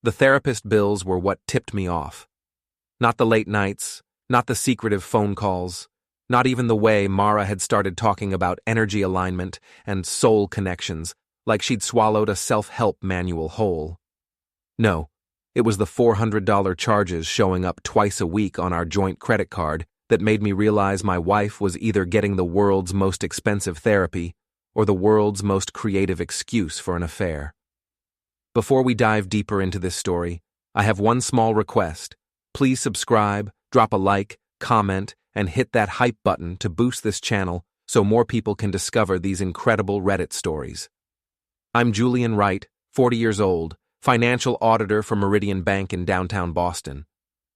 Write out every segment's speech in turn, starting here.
The therapist bills were what tipped me off. Not the late nights, not the secretive phone calls, not even the way Mara had started talking about energy alignment and soul connections, like she'd swallowed a self-help manual whole. No, it was the $400 charges showing up twice a week on our joint credit card that made me realize my wife was either getting the world's most expensive therapy or the world's most creative excuse for an affair. Before we dive deeper into this story, I have one small request. Please subscribe, drop a like, comment, and hit that hype button to boost this channel so more people can discover these incredible Reddit stories. I'm Julian Wright, 40 years old, financial auditor for Meridian Bank in downtown Boston.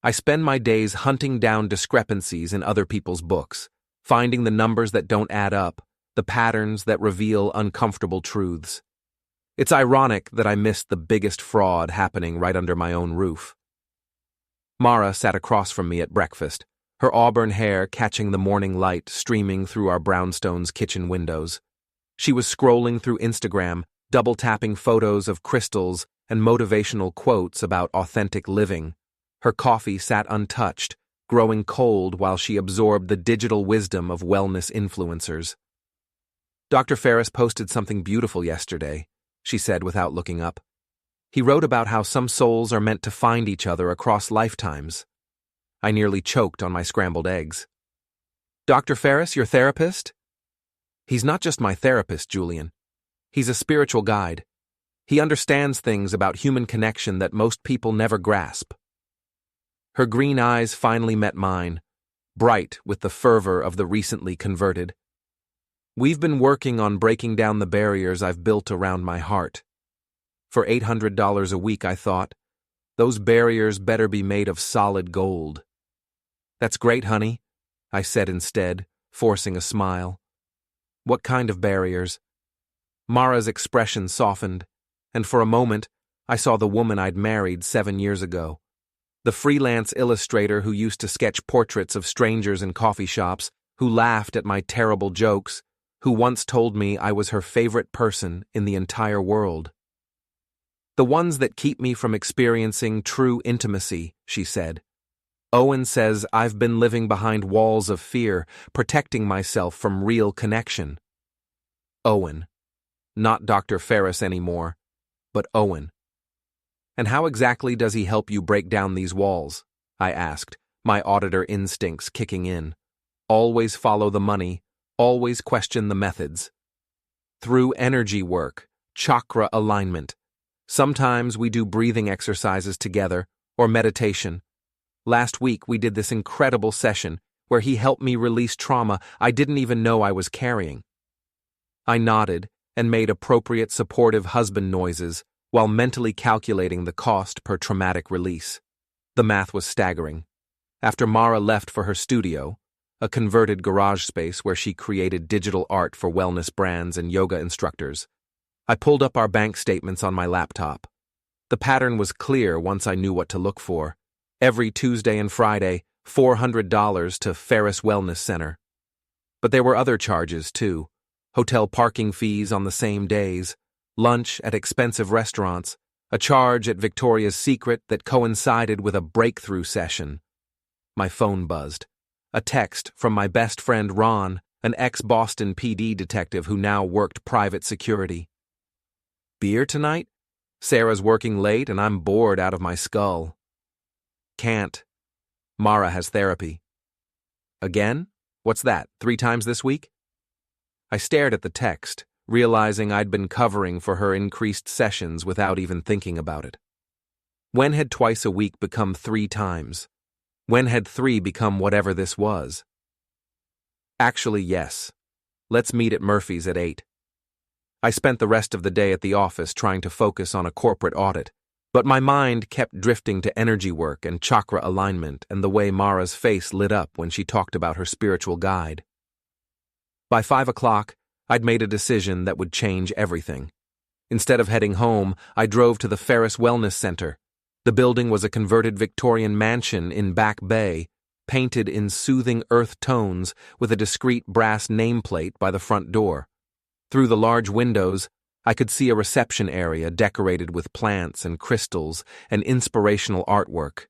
I spend my days hunting down discrepancies in other people's books, finding the numbers that don't add up, the patterns that reveal uncomfortable truths. It's ironic that I missed the biggest fraud happening right under my own roof. Mara sat across from me at breakfast, her auburn hair catching the morning light streaming through our brownstone's kitchen windows. She was scrolling through Instagram, double-tapping photos of crystals and motivational quotes about authentic living. Her coffee sat untouched, growing cold while she absorbed the digital wisdom of wellness influencers. Dr. Ferris posted something beautiful yesterday, she said without looking up. He wrote about how some souls are meant to find each other across lifetimes. I nearly choked on my scrambled eggs. Dr. Ferris, your therapist? He's not just my therapist, Julian. He's a spiritual guide. He understands things about human connection that most people never grasp. Her green eyes finally met mine, bright with the fervor of the recently converted. We've been working on breaking down the barriers I've built around my heart. For $800 a week, I thought, those barriers better be made of solid gold. That's great, honey, I said instead, forcing a smile. What kind of barriers? Mara's expression softened, and for a moment, I saw the woman I'd married 7 years ago. The freelance illustrator who used to sketch portraits of strangers in coffee shops, who laughed at my terrible jokes, who once told me I was her favorite person in the entire world. The ones that keep me from experiencing true intimacy, she said. Owen says I've been living behind walls of fear, protecting myself from real connection. Owen. Not Dr. Ferris anymore, but Owen. And how exactly does he help you break down these walls? I asked, my auditor instincts kicking in. Always follow the money, always question the methods. Through energy work, chakra alignment. Sometimes we do breathing exercises together, or meditation. Last week we did this incredible session where he helped me release trauma I didn't even know I was carrying. I nodded and made appropriate supportive husband noises while mentally calculating the cost per traumatic release. The math was staggering. After Mara left for her studio, a converted garage space where she created digital art for wellness brands and yoga instructors, I pulled up our bank statements on my laptop. The pattern was clear once I knew what to look for. Every Tuesday and Friday, $400 to Ferris Wellness Center. But there were other charges, too. Hotel parking fees on the same days, lunch at expensive restaurants, a charge at Victoria's Secret that coincided with a breakthrough session. My phone buzzed. A text from my best friend Ron, an ex-Boston PD detective who now worked private security. Beer tonight? Sarah's working late and I'm bored out of my skull. Can't. Mara has therapy. Again? What's that, 3 times this week? I stared at the text, realizing I'd been covering for her increased sessions without even thinking about it. When had twice a week become 3 times? When had 3 become whatever this was? Actually, yes. Let's meet at Murphy's at 8. I spent the rest of the day at the office trying to focus on a corporate audit, but my mind kept drifting to energy work and chakra alignment and the way Mara's face lit up when she talked about her spiritual guide. By 5 o'clock, I'd made a decision that would change everything. Instead of heading home, I drove to the Ferris Wellness Center. The building was a converted Victorian mansion in Back Bay, painted in soothing earth tones with a discreet brass nameplate by the front door. Through the large windows, I could see a reception area decorated with plants and crystals and inspirational artwork.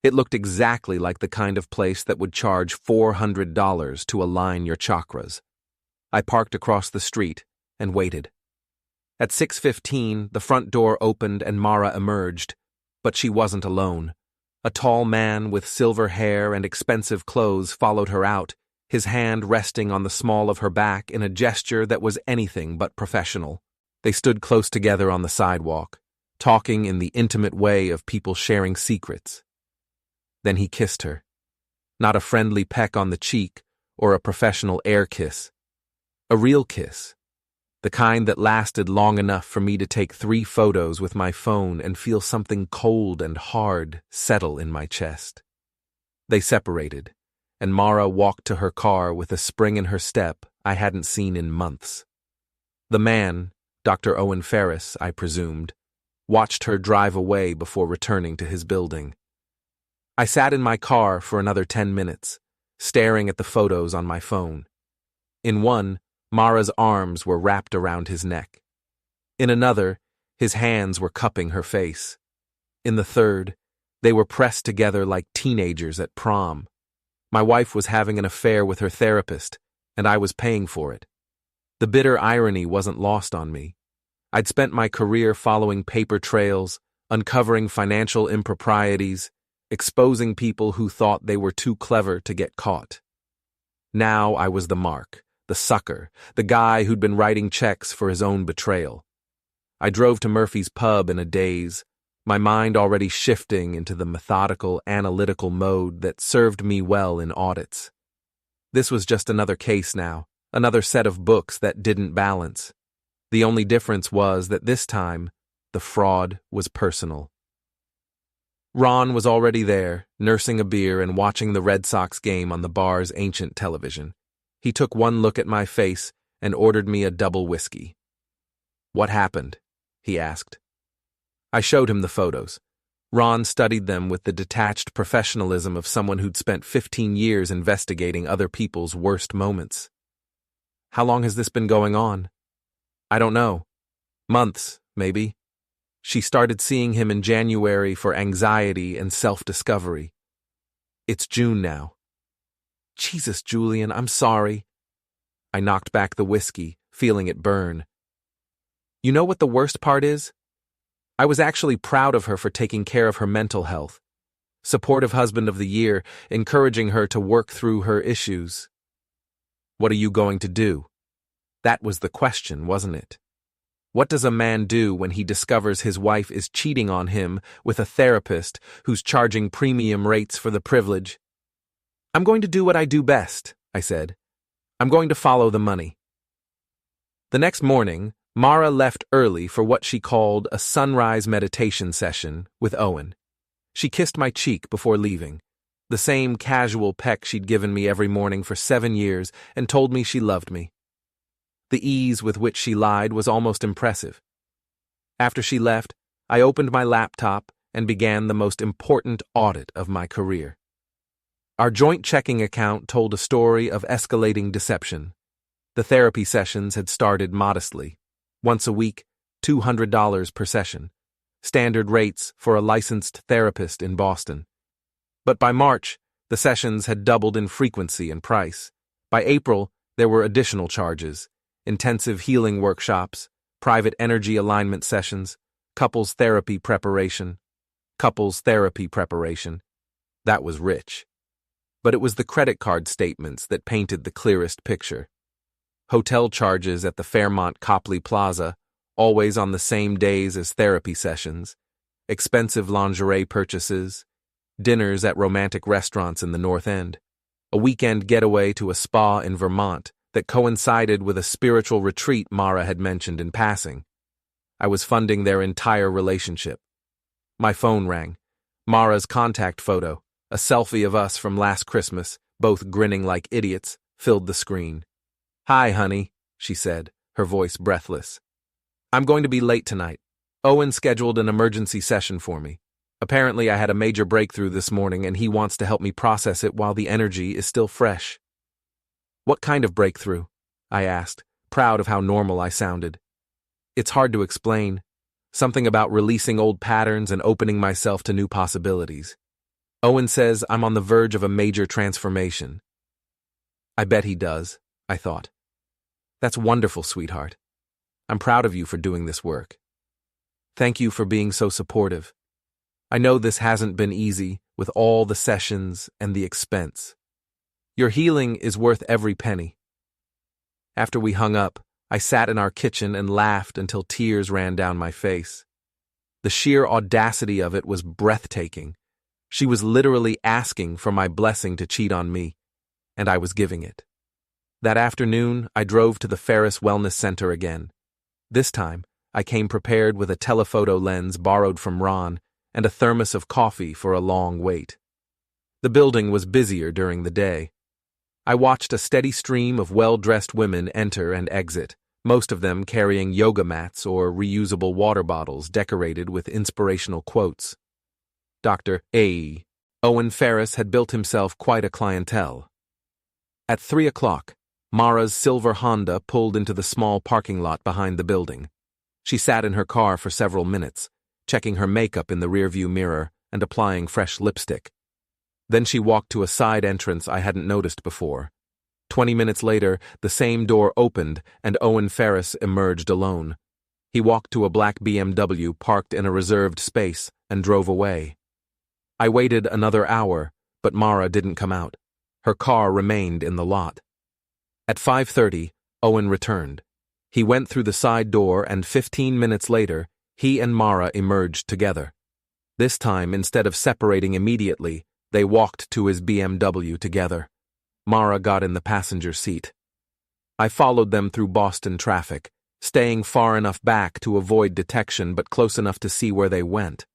It looked exactly like the kind of place that would charge $400 to align your chakras. I parked across the street and waited. At 6:15, the front door opened and Mara emerged, but she wasn't alone. A tall man with silver hair and expensive clothes followed her out, his hand resting on the small of her back in a gesture that was anything but professional. They stood close together on the sidewalk, talking in the intimate way of people sharing secrets. Then he kissed her. Not a friendly peck on the cheek or a professional air kiss. A real kiss. The kind that lasted long enough for me to take 3 photos with my phone and feel something cold and hard settle in my chest. They separated, and Mara walked to her car with a spring in her step I hadn't seen in months. The man, Dr. Owen Ferris, I presumed, watched her drive away before returning to his building. I sat in my car for another 10 minutes, staring at the photos on my phone. In one, Mara's arms were wrapped around his neck. In another, his hands were cupping her face. In the third, they were pressed together like teenagers at prom. My wife was having an affair with her therapist, and I was paying for it. The bitter irony wasn't lost on me. I'd spent my career following paper trails, uncovering financial improprieties, exposing people who thought they were too clever to get caught. Now I was the mark, the sucker, the guy who'd been writing checks for his own betrayal. I drove to Murphy's pub in a daze, my mind already shifting into the methodical, analytical mode that served me well in audits. This was just another case now, another set of books that didn't balance. The only difference was that this time, the fraud was personal. Ron was already there, nursing a beer and watching the Red Sox game on the bar's ancient television. He took one look at my face and ordered me a double whiskey. "What happened?" he asked. I showed him the photos. Ron studied them with the detached professionalism of someone who'd spent 15 years investigating other people's worst moments. "How long has this been going on?" "I don't know. Months, maybe. She started seeing him in January for anxiety and self-discovery. It's June now." "Jesus, Julian, I'm sorry." I knocked back the whiskey, feeling it burn. "You know what the worst part is? I was actually proud of her for taking care of her mental health. Supportive husband of the year, encouraging her to work through her issues." "What are you going to do?" That was the question, wasn't it? What does a man do when he discovers his wife is cheating on him with a therapist who's charging premium rates for the privilege? "I'm going to do what I do best," I said. "I'm going to follow the money." The next morning, Mara left early for what she called a sunrise meditation session with Owen. She kissed my cheek before leaving, the same casual peck she'd given me every morning for 7 years, and told me she loved me. The ease with which she lied was almost impressive. After she left, I opened my laptop and began the most important audit of my career. Our joint checking account told a story of escalating deception. The therapy sessions had started modestly. Once a week, $200 per session. Standard rates for a licensed therapist in Boston. But by March, the sessions had doubled in frequency and price. By April, there were additional charges. Intensive healing workshops, private energy alignment sessions, couples therapy preparation. That was rich. But it was the credit card statements that painted the clearest picture. Hotel charges at the Fairmont Copley Plaza, always on the same days as therapy sessions, expensive lingerie purchases, dinners at romantic restaurants in the North End, a weekend getaway to a spa in Vermont that coincided with a spiritual retreat Mara had mentioned in passing. I was funding their entire relationship. My phone rang. Mara's contact photo, a selfie of us from last Christmas, both grinning like idiots, filled the screen. "Hi, honey," she said, her voice breathless. "I'm going to be late tonight. Owen scheduled an emergency session for me. Apparently I had a major breakthrough this morning and he wants to help me process it while the energy is still fresh." "What kind of breakthrough?" I asked, proud of how normal I sounded. It's hard to explain. Something about releasing old patterns and opening myself to new possibilities. Owen says I'm on the verge of a major transformation. I bet he does, I thought. That's wonderful, sweetheart. I'm proud of you for doing this work. Thank you for being so supportive. I know this hasn't been easy with all the sessions and the expense. Your healing is worth every penny. After we hung up, I sat in our kitchen and laughed until tears ran down my face. The sheer audacity of it was breathtaking. She was literally asking for my blessing to cheat on me, and I was giving it. That afternoon, I drove to the Ferris Wellness Center again. This time, I came prepared with a telephoto lens borrowed from Ron and a thermos of coffee for a long wait. The building was busier during the day. I watched a steady stream of well-dressed women enter and exit, most of them carrying yoga mats or reusable water bottles decorated with inspirational quotes. Dr. A. Owen Ferris had built himself quite a clientele. At 3 o'clock, Mara's silver Honda pulled into the small parking lot behind the building. She sat in her car for several minutes, checking her makeup in the rearview mirror and applying fresh lipstick. Then she walked to a side entrance I hadn't noticed before. 20 minutes later, the same door opened and Owen Ferris emerged alone. He walked to a black BMW parked in a reserved space and drove away. I waited another hour, but Mara didn't come out. Her car remained in the lot. At 5:30, Owen returned. He went through the side door and 15 minutes later, he and Mara emerged together. This time, instead of separating immediately, they walked to his BMW together. Mara got in the passenger seat. I followed them through Boston traffic, staying far enough back to avoid detection but close enough to see where they went.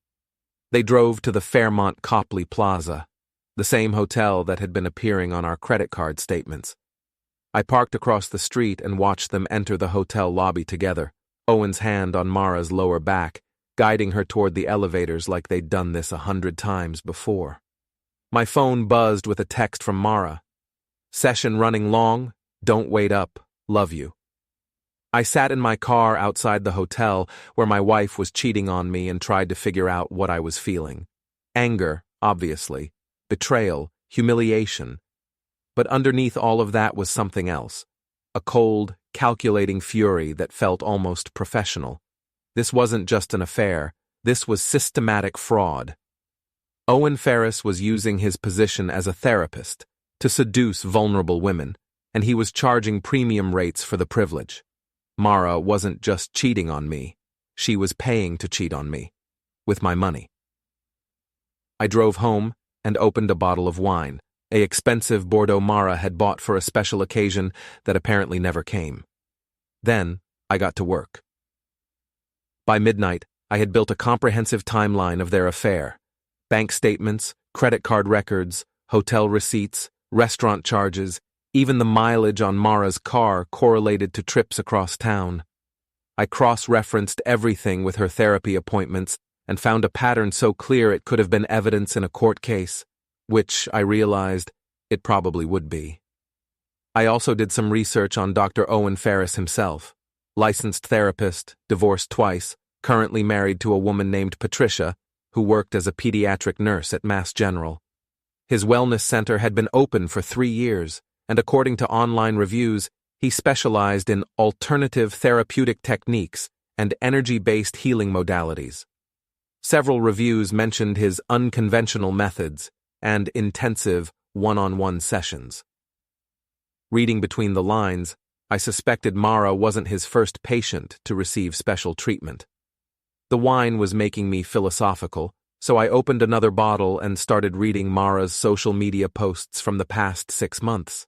They drove to the Fairmont Copley Plaza, the same hotel that had been appearing on our credit card statements. I parked across the street and watched them enter the hotel lobby together, Owen's hand on Mara's lower back, guiding her toward the elevators like they'd done this 100 times before. My phone buzzed with a text from Mara. Session running long, don't wait up, love you. I sat in my car outside the hotel where my wife was cheating on me and tried to figure out what I was feeling. Anger, obviously. Betrayal, humiliation. But underneath all of that was something else. A cold, calculating fury that felt almost professional. This wasn't just an affair. This was systematic fraud. Owen Ferris was using his position as a therapist to seduce vulnerable women, and he was charging premium rates for the privilege. Mara wasn't just cheating on me. She was paying to cheat on me. With my money. I drove home and opened a bottle of wine, an expensive Bordeaux Mara had bought for a special occasion that apparently never came. Then, I got to work. By midnight, I had built a comprehensive timeline of their affair. Bank statements, credit card records, hotel receipts, restaurant charges, even the mileage on Mara's car correlated to trips across town. I cross-referenced everything with her therapy appointments and found a pattern so clear it could have been evidence in a court case, which, I realized, it probably would be. I also did some research on Dr. Owen Ferris himself, licensed therapist, divorced twice, currently married to a woman named Patricia, who worked as a pediatric nurse at Mass General. His wellness center had been open for 3 years, and according to online reviews, he specialized in alternative therapeutic techniques and energy-based healing modalities. Several reviews mentioned his unconventional methods and intensive one-on-one sessions. Reading between the lines, I suspected Mara wasn't his first patient to receive special treatment. The wine was making me philosophical, so I opened another bottle and started reading Mara's social media posts from the past 6 months.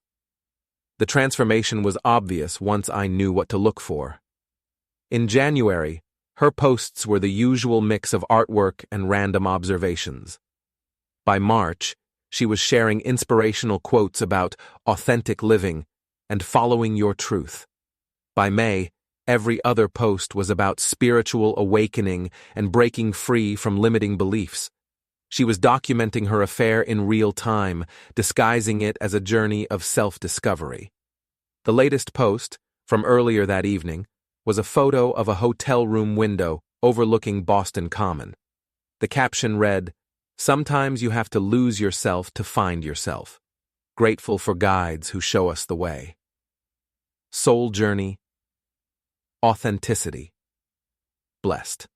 The transformation was obvious once I knew what to look for. In January, her posts were the usual mix of artwork and random observations. By March, she was sharing inspirational quotes about authentic living and following your truth. By May, every other post was about spiritual awakening and breaking free from limiting beliefs. She was documenting her affair in real time, disguising it as a journey of self-discovery. The latest post, from earlier that evening, was a photo of a hotel room window overlooking Boston Common. The caption read, "Sometimes you have to lose yourself to find yourself. Grateful for guides who show us the way." Soul journey. Authenticity. Blessed.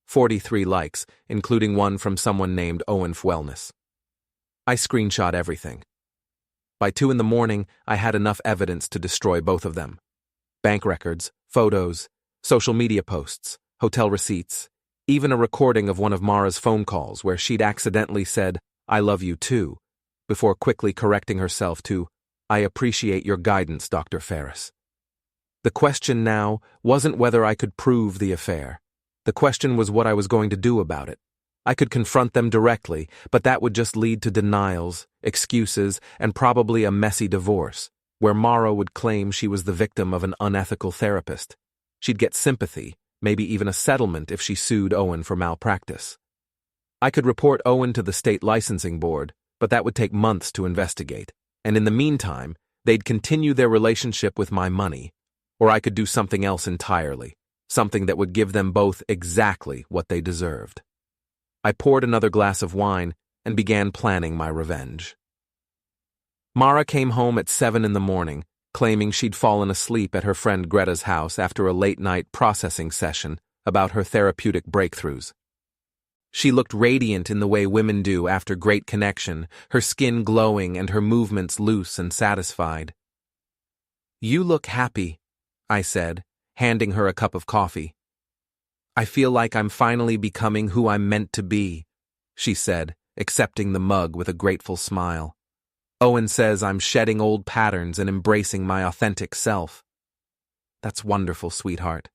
43 likes, including one from someone named Owen Wellness. I screenshot everything. By 2 in the morning, I had enough evidence to destroy both of them. Bank records, photos, social media posts, hotel receipts, even a recording of one of Mara's phone calls where she'd accidentally said, "I love you too," before quickly correcting herself to, "I appreciate your guidance, Dr. Ferris." The question now wasn't whether I could prove the affair. The question was what I was going to do about it. I could confront them directly, but that would just lead to denials, excuses, and probably a messy divorce, where Mara would claim she was the victim of an unethical therapist. She'd get sympathy, maybe even a settlement if she sued Owen for malpractice. I could report Owen to the state licensing board, but that would take months to investigate, and in the meantime, they'd continue their relationship with my money, or I could do something else entirely, something that would give them both exactly what they deserved. I poured another glass of wine and began planning my revenge. Mara came home at 7 in the morning, claiming she'd fallen asleep at her friend Greta's house after a late-night processing session about her therapeutic breakthroughs. She looked radiant in the way women do after great connection, her skin glowing and her movements loose and satisfied. "You look happy," I said, handing her a cup of coffee. "I feel like I'm finally becoming who I'm meant to be," she said, accepting the mug with a grateful smile. "Owen says I'm shedding old patterns and embracing my authentic self." "That's wonderful, sweetheart.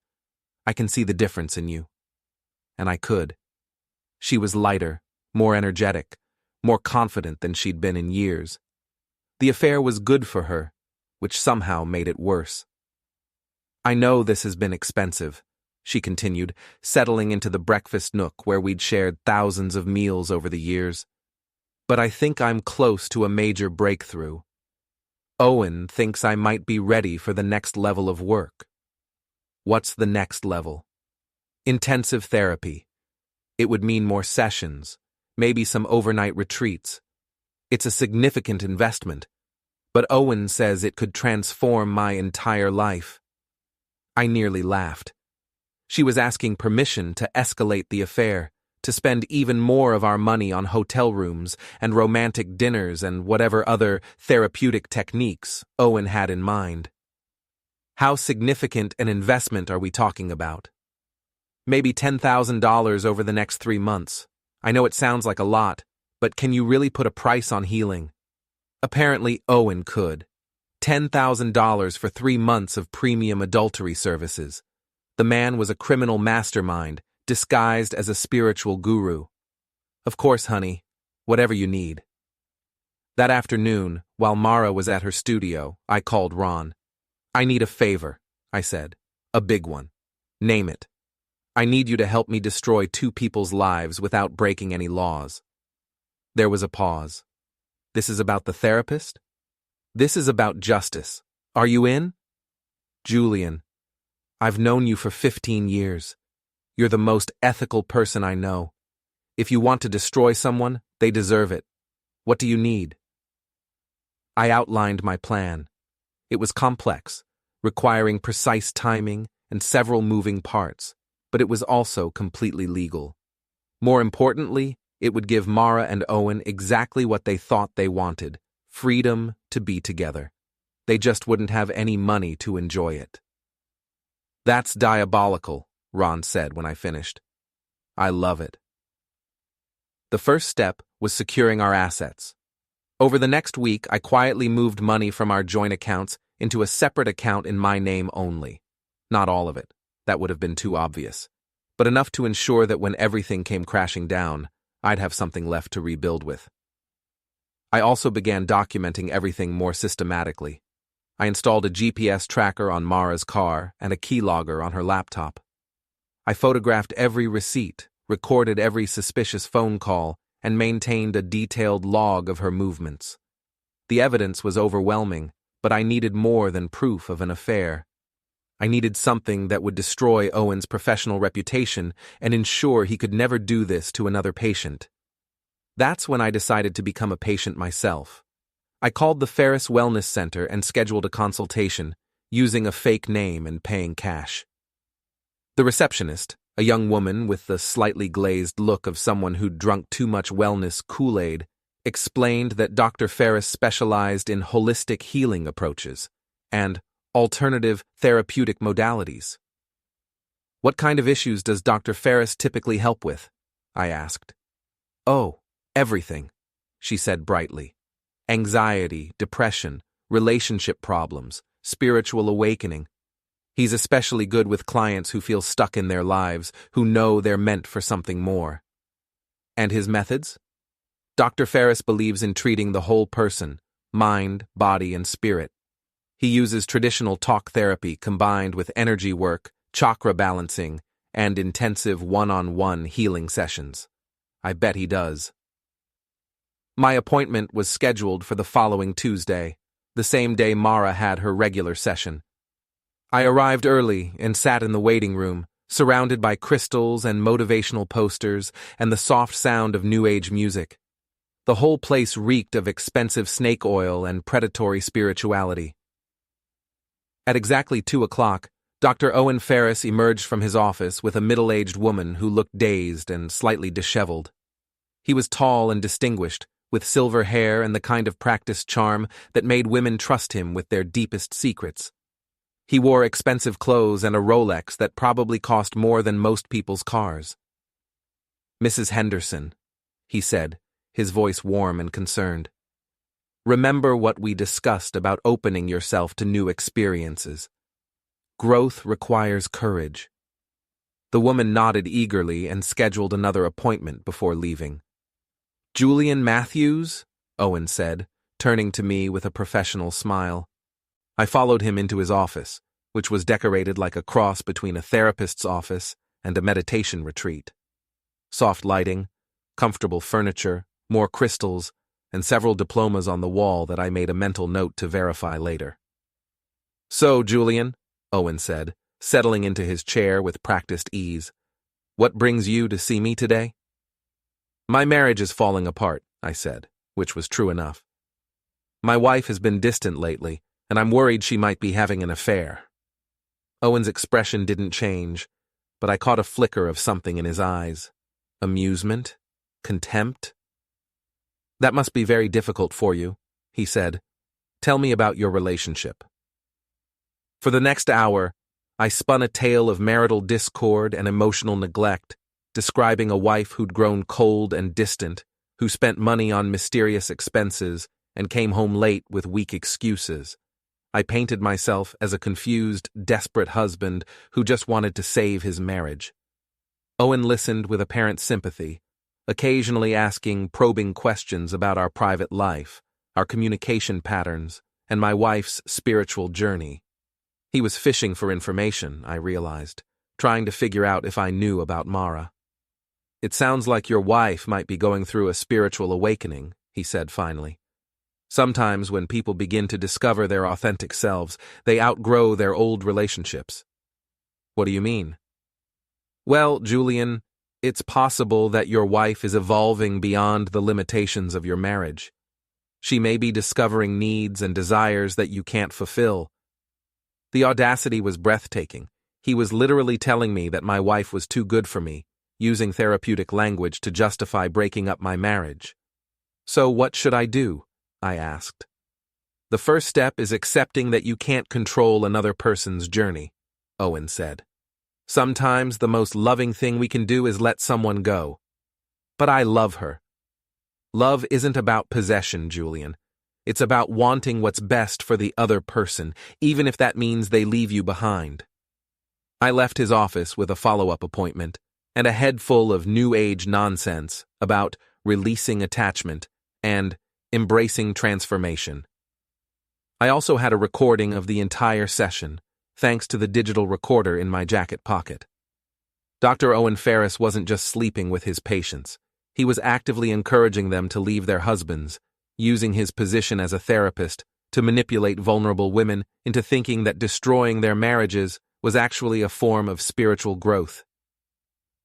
I can see the difference in you." And I could. She was lighter, more energetic, more confident than she'd been in years. The affair was good for her, which somehow made it worse. "I know this has been expensive," she continued, settling into the breakfast nook where we'd shared thousands of meals over the years. "But I think I'm close to a major breakthrough. Owen thinks I might be ready for the next level of work." What's the next level? Intensive therapy. It would mean more sessions, maybe some overnight retreats. It's a significant investment, but Owen says it could transform my entire life. I nearly laughed. She was asking permission to escalate the affair, to spend even more of our money on hotel rooms and romantic dinners and whatever other therapeutic techniques Owen had in mind. How significant an investment are we talking about? Maybe $10,000 over the next 3 months. I know it sounds like a lot, but can you really put a price on healing? Apparently Owen could. $10,000 for 3 months of premium adultery services. The man was a criminal mastermind, disguised as a spiritual guru. Of course, honey, whatever you need. That afternoon, while Mara was at her studio, I called Ron. "I need a favor," I said. "A big one. Name it. I need you to help me destroy 2 people's lives without breaking any laws." There was a pause. "This is about the therapist?" "This is about justice. Are you in?" "Julian, I've known you for 15 years. You're the most ethical person I know. If you want to destroy someone, they deserve it. What do you need?" I outlined my plan. It was complex, requiring precise timing and several moving parts, but it was also completely legal. More importantly, it would give Mara and Owen exactly what they thought they wanted: freedom to be together. They just wouldn't have any money to enjoy it. "That's diabolical," Ron said when I finished. "I love it." The first step was securing our assets. Over the next week, I quietly moved money from our joint accounts into a separate account in my name only. Not all of it. That would have been too obvious. But enough to ensure that when everything came crashing down, I'd have something left to rebuild with. I also began documenting everything more systematically. I installed a GPS tracker on Mara's car and a keylogger on her laptop. I photographed every receipt, recorded every suspicious phone call, and maintained a detailed log of her movements. The evidence was overwhelming, but I needed more than proof of an affair. I needed something that would destroy Owen's professional reputation and ensure he could never do this to another patient. That's when I decided to become a patient myself. I called the Ferris Wellness Center and scheduled a consultation, using a fake name and paying cash. The receptionist, a young woman with the slightly glazed look of someone who'd drunk too much wellness Kool-Aid, explained that Dr. Ferris specialized in holistic healing approaches and alternative therapeutic modalities. "What kind of issues does Dr. Ferris typically help with?" I asked. "Oh, everything," she said brightly. "Anxiety, depression, relationship problems, spiritual awakening. He's especially good with clients who feel stuck in their lives, who know they're meant for something more." "And his methods?" "Dr. Ferris believes in treating the whole person, mind, body, and spirit. He uses traditional talk therapy combined with energy work, chakra balancing, and intensive one-on-one healing sessions. I bet he does." My appointment was scheduled for the following Tuesday, the same day Mara had her regular session. I arrived early and sat in the waiting room, surrounded by crystals and motivational posters and the soft sound of New Age music. The whole place reeked of expensive snake oil and predatory spirituality. At exactly 2 o'clock, Dr. Owen Ferris emerged from his office with a middle-aged woman who looked dazed and slightly disheveled. He was tall and distinguished, with silver hair and the kind of practiced charm that made women trust him with their deepest secrets. He wore expensive clothes and a Rolex that probably cost more than most people's cars. "Mrs. Henderson," he said, his voice warm and concerned. "Remember what we discussed about opening yourself to new experiences. Growth requires courage." The woman nodded eagerly and scheduled another appointment before leaving. "Julian Matthews?" Owen said, turning to me with a professional smile. I followed him into his office, which was decorated like a cross between a therapist's office and a meditation retreat. Soft lighting, comfortable furniture, more crystals, and several diplomas on the wall that I made a mental note to verify later. "So, Julian," Owen said, settling into his chair with practiced ease, "what brings you to see me today?" "My marriage is falling apart," I said, which was true enough. "My wife has been distant lately, and I'm worried she might be having an affair." Owen's expression didn't change, but I caught a flicker of something in his eyes. Amusement? Contempt? "That must be very difficult for you," he said. "Tell me about your relationship." For the next hour, I spun a tale of marital discord and emotional neglect, describing a wife who'd grown cold and distant, who spent money on mysterious expenses and came home late with weak excuses. I painted myself as a confused, desperate husband who just wanted to save his marriage. Owen listened with apparent sympathy, occasionally asking probing questions about our private life, our communication patterns, and my wife's spiritual journey. He was fishing for information, I realized, trying to figure out if I knew about Mara. "It sounds like your wife might be going through a spiritual awakening," he said finally. "Sometimes when people begin to discover their authentic selves, they outgrow their old relationships." "What do you mean?" "Well, Julian, it's possible that your wife is evolving beyond the limitations of your marriage. She may be discovering needs and desires that you can't fulfill." The audacity was breathtaking. He was literally telling me that my wife was too good for me, using therapeutic language to justify breaking up my marriage. "So what should I do?" I asked. "The first step is accepting that you can't control another person's journey," Owen said. "Sometimes the most loving thing we can do is let someone go. But I love her." Love isn't about possession, Julian. It's about wanting what's best for the other person, even if that means they leave you behind. I left his office with a follow-up appointment and a head full of New Age nonsense about releasing attachment and embracing transformation. I also had a recording of the entire session, thanks to the digital recorder in my jacket pocket. Dr. Owen Ferris wasn't just sleeping with his patients. He was actively encouraging them to leave their husbands, using his position as a therapist to manipulate vulnerable women into thinking that destroying their marriages was actually a form of spiritual growth.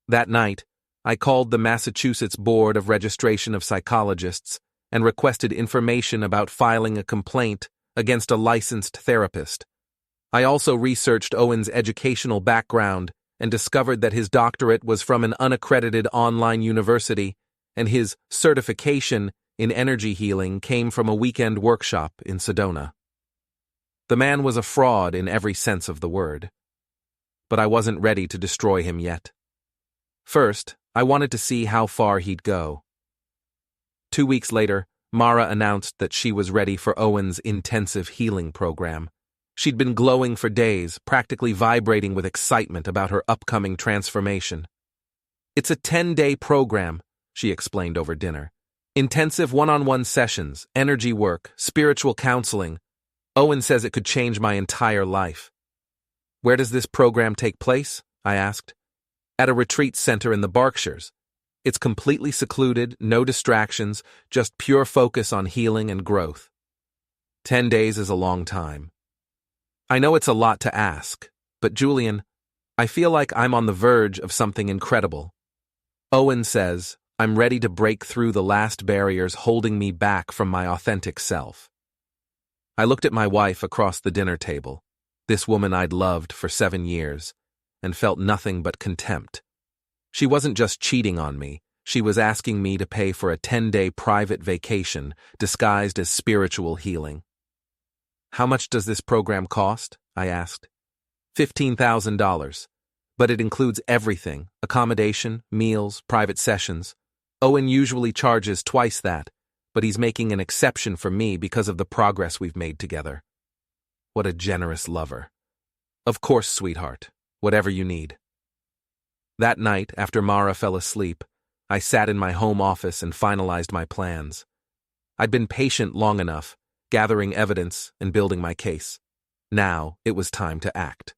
That night, I called the Massachusetts Board of Registration of Psychologists and requested information about filing a complaint against a licensed therapist. I also researched Owen's educational background and discovered that his doctorate was from an unaccredited online university, and his certification in energy healing came from a weekend workshop in Sedona. The man was a fraud in every sense of the word. But I wasn't ready to destroy him yet. First, I wanted to see how far he'd go. 2 weeks later, Mara announced that she was ready for Owen's intensive healing program. She'd been glowing for days, practically vibrating with excitement about her upcoming transformation. "It's a 10-day program," she explained over dinner. "Intensive one-on-one sessions, energy work, spiritual counseling. Owen says it could change my entire life." "Where does this program take place?" I asked. "At a retreat center in the Berkshires. It's completely secluded, no distractions, just pure focus on healing and growth." 10 days is a long time. I know it's a lot to ask, but Julian, I feel like I'm on the verge of something incredible. Owen says I'm ready to break through the last barriers holding me back from my authentic self. I looked at my wife across the dinner table, this woman I'd loved for 7 years, and felt nothing but contempt. She wasn't just cheating on me, she was asking me to pay for a 10-day private vacation disguised as spiritual healing. "How much does this program cost?" I asked. $15,000, but it includes everything: accommodation, meals, private sessions. Owen usually charges twice that, but he's making an exception for me because of the progress we've made together. What a generous lover. "Of course, sweetheart, whatever you need." That night, after Mara fell asleep, I sat in my home office and finalized my plans. I'd been patient long enough, gathering evidence and building my case. Now it was time to act.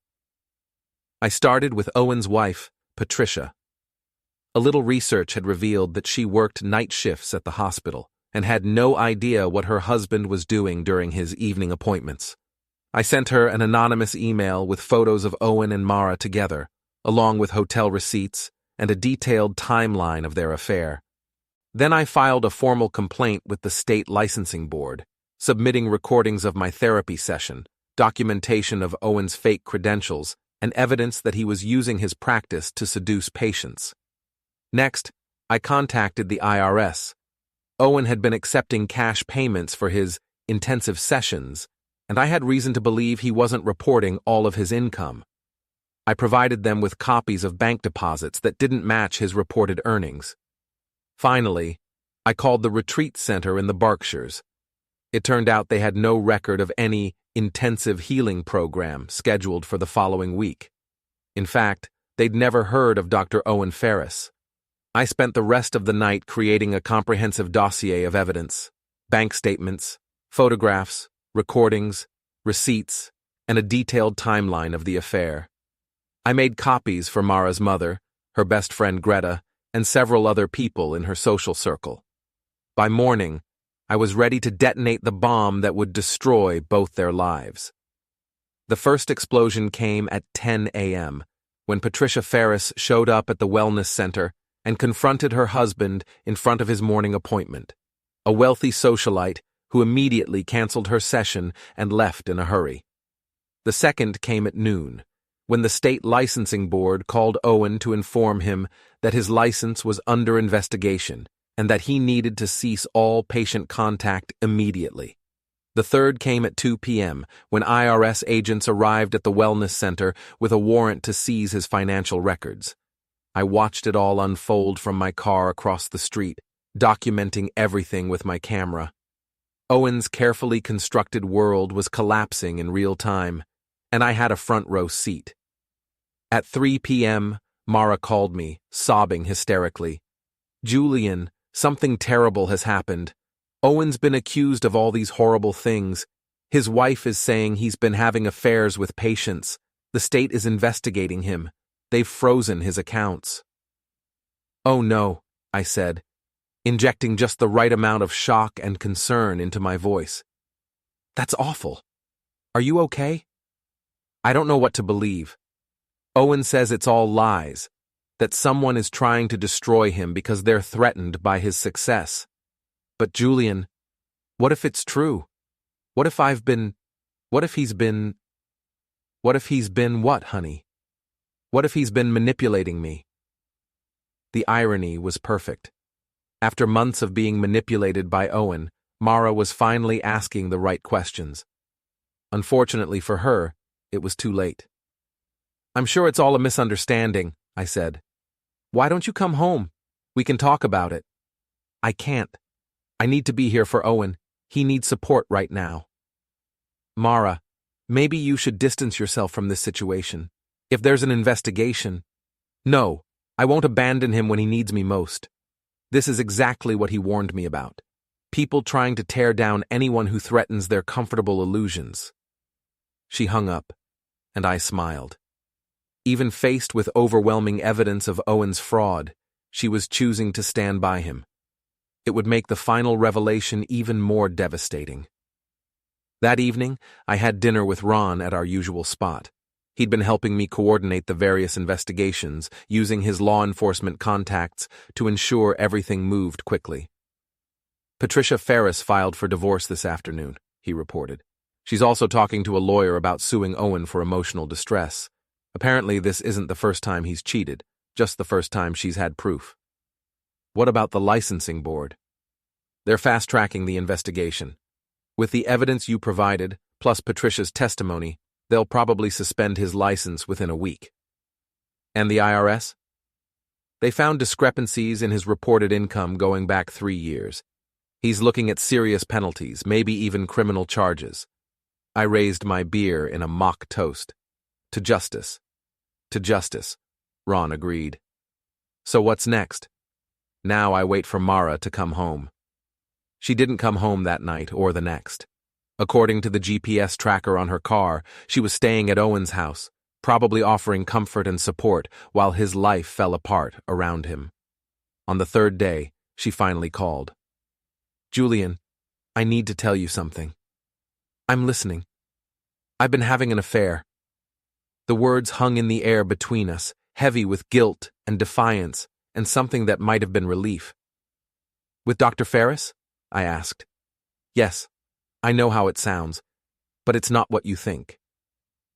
I started with Owen's wife, Patricia. A little research had revealed that she worked night shifts at the hospital and had no idea what her husband was doing during his evening appointments. I sent her an anonymous email with photos of Owen and Mara together, along with hotel receipts and a detailed timeline of their affair. Then I filed a formal complaint with the state licensing board, submitting recordings of my therapy session, documentation of Owen's fake credentials, and evidence that he was using his practice to seduce patients. Next, I contacted the IRS. Owen had been accepting cash payments for his intensive sessions, and I had reason to believe he wasn't reporting all of his income. I provided them with copies of bank deposits that didn't match his reported earnings. Finally, I called the retreat center in the Berkshires. It turned out they had no record of any intensive healing program scheduled for the following week. In fact, they'd never heard of Dr. Owen Ferris. I spent the rest of the night creating a comprehensive dossier of evidence: bank statements, photographs, recordings, receipts, and a detailed timeline of the affair. I made copies for Mara's mother, her best friend Greta, and several other people in her social circle. By morning, I was ready to detonate the bomb that would destroy both their lives. The first explosion came at 10 a.m., when Patricia Ferris showed up at the wellness center and confronted her husband in front of his morning appointment, a wealthy socialite who immediately canceled her session and left in a hurry. The second came at noon, when the state licensing board called Owen to inform him that his license was under investigation and that he needed to cease all patient contact immediately. The third came at 2 p.m. when IRS agents arrived at the wellness center with a warrant to seize his financial records. I watched it all unfold from my car across the street, documenting everything with my camera. Owen's carefully constructed world was collapsing in real time, and I had a front row seat. At 3 p.m., Mara called me, sobbing hysterically. "Julian, something terrible has happened. Owen's been accused of all these horrible things. His wife is saying he's been having affairs with patients. The state is investigating him. They've frozen his accounts." "Oh no," I said, injecting just the right amount of shock and concern into my voice. "That's awful. Are you okay?" I don't know what to believe. Owen says it's all lies, that someone is trying to destroy him because they're threatened by his success. But Julian, what if it's true? What if he's been what, honey? What if he's been manipulating me? The irony was perfect. After months of being manipulated by Owen, Mara was finally asking the right questions. Unfortunately for her, it was too late. "I'm sure it's all a misunderstanding," I said. "Why don't you come home? We can talk about it." "I can't. I need to be here for Owen. He needs support right now." "Mara, maybe you should distance yourself from this situation. If there's an investigation..." "No, I won't abandon him when he needs me most. This is exactly what he warned me about. People trying to tear down anyone who threatens their comfortable illusions." She hung up, and I smiled. Even faced with overwhelming evidence of Owen's fraud, she was choosing to stand by him. It would make the final revelation even more devastating. That evening, I had dinner with Ron at our usual spot. He'd been helping me coordinate the various investigations, using his law enforcement contacts to ensure everything moved quickly. "Patricia Ferris filed for divorce this afternoon," he reported. "She's also talking to a lawyer about suing Owen for emotional distress. Apparently, this isn't the first time he's cheated, just the first time she's had proof." "What about the licensing board?" "They're fast-tracking the investigation. With the evidence you provided, plus Patricia's testimony, they'll probably suspend his license within a week." "And the IRS?" "They found discrepancies in his reported income going back 3 years. He's looking at serious penalties, maybe even criminal charges." I raised my beer in a mock toast. "To justice. To justice," Ron agreed. "So what's next?" Now I wait for Mara to come home. She didn't come home that night or the next. According to the GPS tracker on her car, she was staying at Owen's house, probably offering comfort and support while his life fell apart around him. On the third day, she finally called. "Julian, I need to tell you something." "I'm listening." "I've been having an affair." The words hung in the air between us, heavy with guilt and defiance, and something that might have been relief. "With Dr. Ferris?" I asked. "Yes, I know how it sounds, but it's not what you think.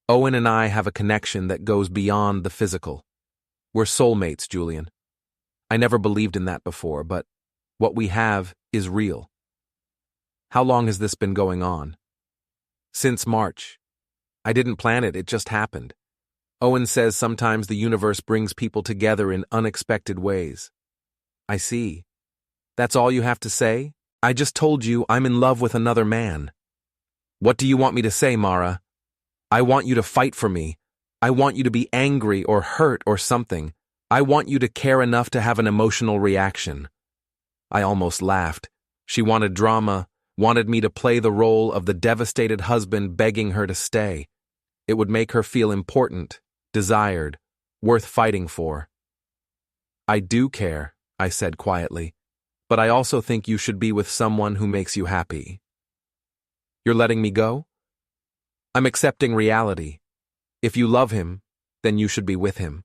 Owen and I have a connection that goes beyond the physical. We're soulmates, Julian. I never believed in that before, but what we have is real." "How long has this been going on?" "Since March. I didn't plan it, it just happened. Owen says sometimes the universe brings people together in unexpected ways." "I see. That's all you have to say? I just told you I'm in love with another man." "What do you want me to say, Mara? I want you to fight for me. I want you to be angry or hurt or something. I want you to care enough to have an emotional reaction." I almost laughed. She wanted drama, wanted me to play the role of the devastated husband begging her to stay. It would make her feel important, desired, worth fighting for. "I do care," I said quietly, "but I also think you should be with someone who makes you happy." "You're letting me go?" "I'm accepting reality. If you love him, then you should be with him."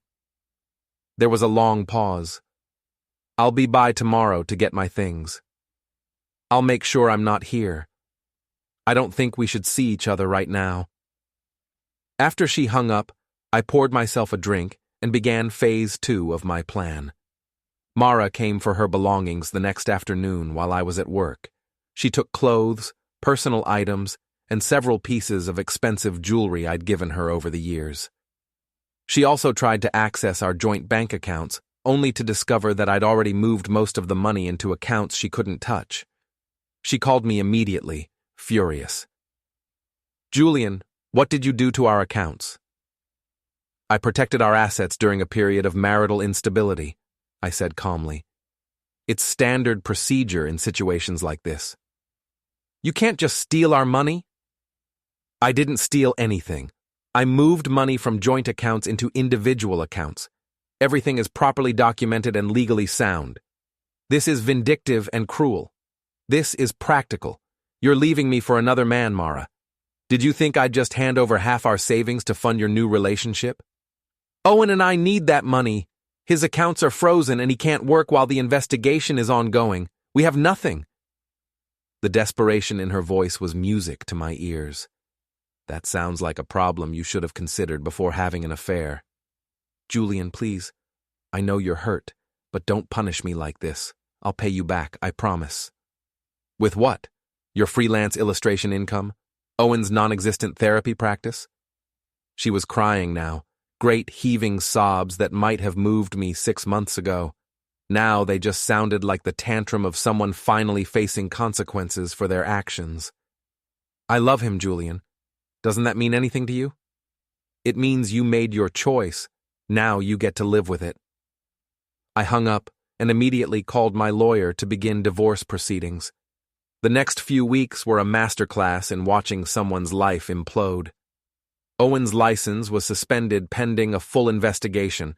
There was a long pause. "I'll be by tomorrow to get my things. I'll make sure I'm not here. I don't think we should see each other right now." After she hung up, I poured myself a drink and began phase 2 of my plan. Mara came for her belongings the next afternoon while I was at work. She took clothes, personal items, and several pieces of expensive jewelry I'd given her over the years. She also tried to access our joint bank accounts, only to discover that I'd already moved most of the money into accounts she couldn't touch. She called me immediately, furious. "Julian, what did you do to our accounts?" "I protected our assets during a period of marital instability," I said calmly. "It's standard procedure in situations like this." "You can't just steal our money." "I didn't steal anything. I moved money from joint accounts into individual accounts. Everything is properly documented and legally sound. This is vindictive and cruel. This is practical. You're leaving me for another man, Mara. Did you think I'd just hand over half our savings to fund your new relationship?" Owen and I need that money. His accounts are frozen and he can't work while the investigation is ongoing. We have nothing. The desperation in her voice was music to my ears. That sounds like a problem you should have considered before having an affair. Julian, please. I know you're hurt, but don't punish me like this. I'll pay you back, I promise. With what? Your freelance illustration income? Owen's non-existent therapy practice? She was crying now, great heaving sobs that might have moved me 6 months ago. Now they just sounded like the tantrum of someone finally facing consequences for their actions. I love him, Julian. Doesn't that mean anything to you? It means you made your choice. Now you get to live with it. I hung up and immediately called my lawyer to begin divorce proceedings. The next few weeks were a masterclass in watching someone's life implode. Owen's license was suspended pending a full investigation.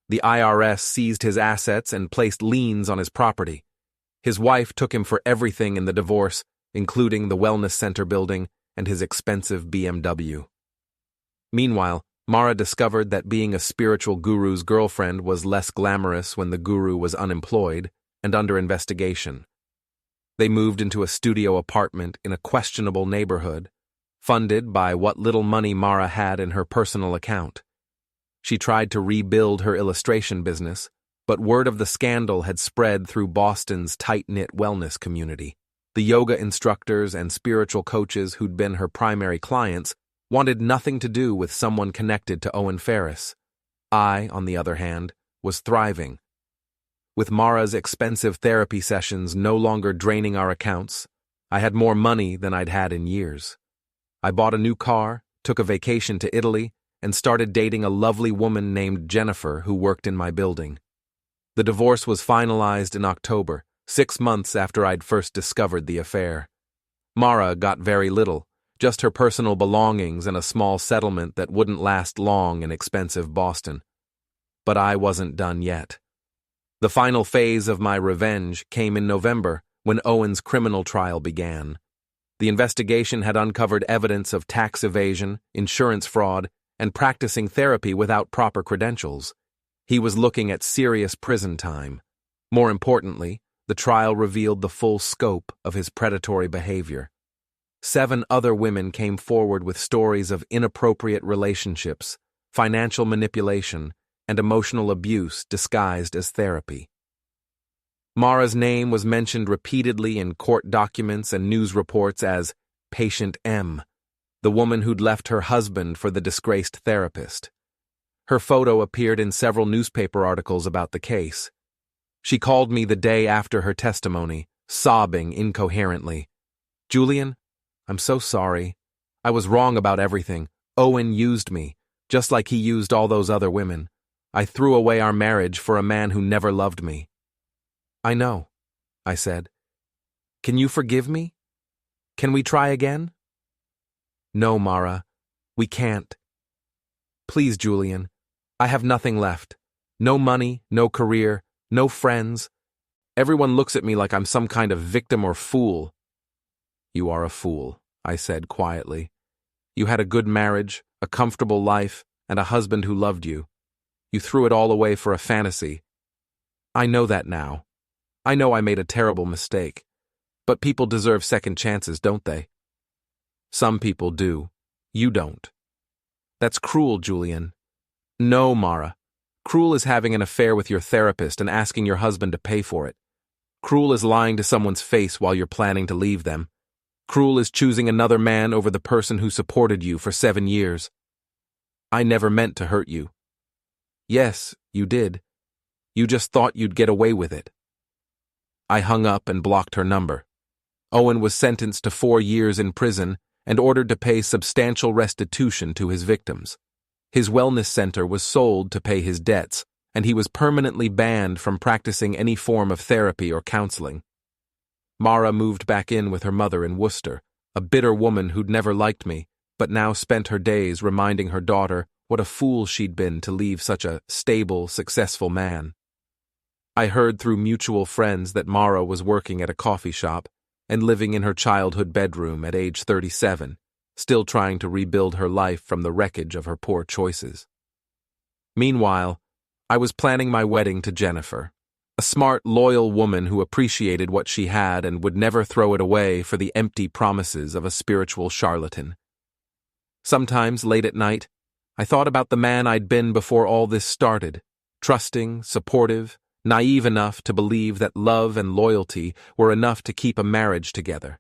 The IRS seized his assets and placed liens on his property. His wife took him for everything in the divorce, including the wellness center building and his expensive BMW. Meanwhile, Mara discovered that being a spiritual guru's girlfriend was less glamorous when the guru was unemployed and under investigation. They moved into a studio apartment in a questionable neighborhood, funded by what little money Mara had in her personal account. She tried to rebuild her illustration business, but word of the scandal had spread through Boston's tight-knit wellness community. The yoga instructors and spiritual coaches who'd been her primary clients wanted nothing to do with someone connected to Owen Ferris. I, on the other hand, was thriving. With Mara's expensive therapy sessions no longer draining our accounts, I had more money than I'd had in years. I bought a new car, took a vacation to Italy, and started dating a lovely woman named Jennifer who worked in my building. The divorce was finalized in October, 6 months after I'd first discovered the affair. Mara got very little, just her personal belongings and a small settlement that wouldn't last long in expensive Boston. But I wasn't done yet. The final phase of my revenge came in November when Owen's criminal trial began. The investigation had uncovered evidence of tax evasion, insurance fraud, and practicing therapy without proper credentials. He was looking at serious prison time. More importantly, the trial revealed the full scope of his predatory behavior. 7 other women came forward with stories of inappropriate relationships, financial manipulation, and emotional abuse disguised as therapy. Mara's name was mentioned repeatedly in court documents and news reports as Patient M, the woman who'd left her husband for the disgraced therapist. Her photo appeared in several newspaper articles about the case. She called me the day after her testimony, sobbing incoherently. Julian, I'm so sorry. I was wrong about everything. Owen used me, just like he used all those other women. I threw away our marriage for a man who never loved me. I know, I said. Can you forgive me? Can we try again? No, Mara, we can't. Please, Julian, I have nothing left. No money, no career, no friends. Everyone looks at me like I'm some kind of victim or fool. You are a fool, I said quietly. You had a good marriage, a comfortable life, and a husband who loved you. You threw it all away for a fantasy. I know that now. I know I made a terrible mistake. But people deserve second chances, don't they? Some people do. You don't. That's cruel, Julian. No, Mara. Cruel is having an affair with your therapist and asking your husband to pay for it. Cruel is lying to someone's face while you're planning to leave them. Cruel is choosing another man over the person who supported you for 7 years. I never meant to hurt you. Yes, you did. You just thought you'd get away with it. I hung up and blocked her number. Owen was sentenced to 4 years in prison and ordered to pay substantial restitution to his victims. His wellness center was sold to pay his debts, and he was permanently banned from practicing any form of therapy or counseling. Mara moved back in with her mother in Worcester, a bitter woman who'd never liked me, but now spent her days reminding her daughter what a fool she'd been to leave such a stable, successful man. I heard through mutual friends that Mara was working at a coffee shop and living in her childhood bedroom at age 37, still trying to rebuild her life from the wreckage of her poor choices. Meanwhile, I was planning my wedding to Jennifer, a smart, loyal woman who appreciated what she had and would never throw it away for the empty promises of a spiritual charlatan. Sometimes, late at night, I thought about the man I'd been before all this started, trusting, supportive, naive enough to believe that love and loyalty were enough to keep a marriage together.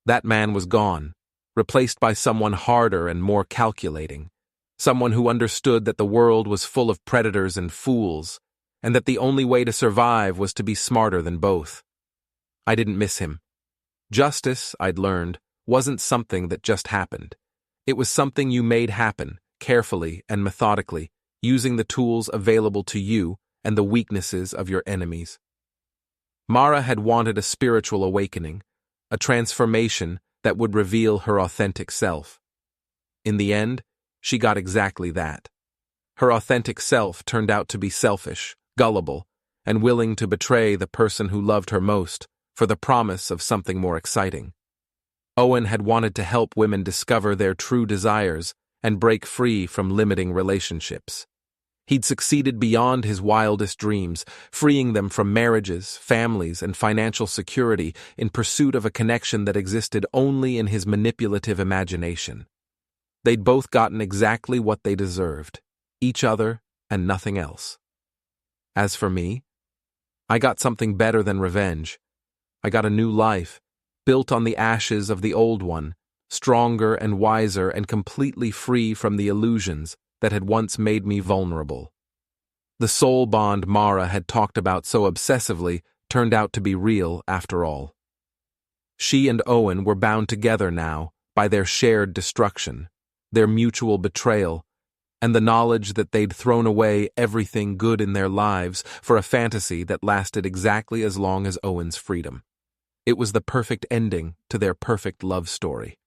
That man was gone, replaced by someone harder and more calculating, someone who understood that the world was full of predators and fools, and that the only way to survive was to be smarter than both. I didn't miss him. Justice, I'd learned, wasn't something that just happened. It was something you made happen, carefully and methodically, using the tools available to you and the weaknesses of your enemies. Mara had wanted a spiritual awakening, a transformation that would reveal her authentic self. In the end, she got exactly that. Her authentic self turned out to be selfish, gullible, and willing to betray the person who loved her most for the promise of something more exciting. Owen had wanted to help women discover their true desires and break free from limiting relationships. He'd succeeded beyond his wildest dreams, freeing them from marriages, families, and financial security in pursuit of a connection that existed only in his manipulative imagination. They'd both gotten exactly what they deserved, each other and nothing else. As for me, I got something better than revenge. I got a new life, built on the ashes of the old one, stronger and wiser and completely free from the illusions that had once made me vulnerable. The soul bond Mara had talked about so obsessively turned out to be real after all. She and Owen were bound together now by their shared destruction, their mutual betrayal, and the knowledge that they'd thrown away everything good in their lives for a fantasy that lasted exactly as long as Owen's freedom. It was the perfect ending to their perfect love story.